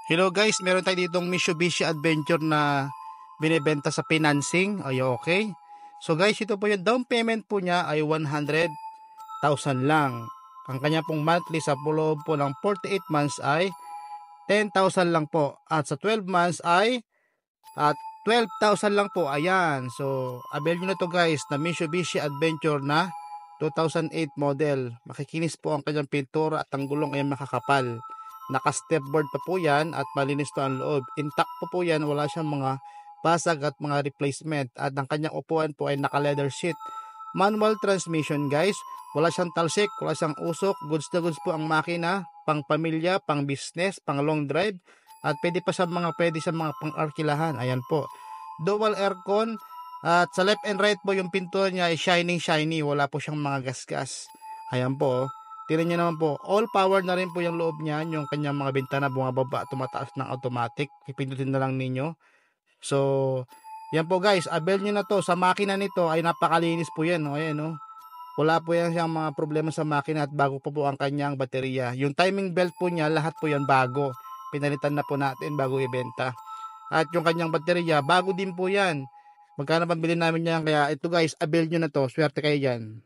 Hello guys, meron tayo ditong Mitsubishi Adventure na binebenta sa financing. Ay okay. So guys, ito po yung down payment po niya ay 100,000 lang. Ang kanya pong monthly sa loob po ng 48 months ay 10,000 lang po. At sa 12 months ay 12,000 lang po. Ayan. So, avail nyo na to guys na Mitsubishi Adventure na 2008 model. Makikinis po ang kanyang pintura at ang gulong ay makakapal. Naka-stepboard pa po yan at malinis to ang loob. Intact po yan, wala siyang mga basag at mga replacement. At ang kanyang upuan po ay naka-leather seat. Manual transmission guys. Wala siyang talsik, wala siyang usok. Goods na goods po ang makina. Pang pamilya, pang business, pang long drive. At pwede sa mga pang-arkilahan. Ayan po. Dual aircon. At sa left and right po yung pinto niya ay shiny. Wala po siyang mga gasgas. Ayan po. Tingnan nyo naman po. All power na rin po yung loob niya. Yung kanyang mga bintana bumababa, tumataas ng automatic. Pipindutin na lang ninyo. So, yan po guys. Avail nyo na to. Sa makina nito ay napakalinis po yan. Ayan o. Wala po yan siyang mga problema sa makina at bago po ang kanyang baterya. Yung timing belt po niya, lahat po yan bago. Pinalitan na po natin bago ibenta. At yung kanyang baterya, bago din po yan. Magkano pambili namin yan? Kaya ito guys, avail nyo na to. Swerte kayo dyan.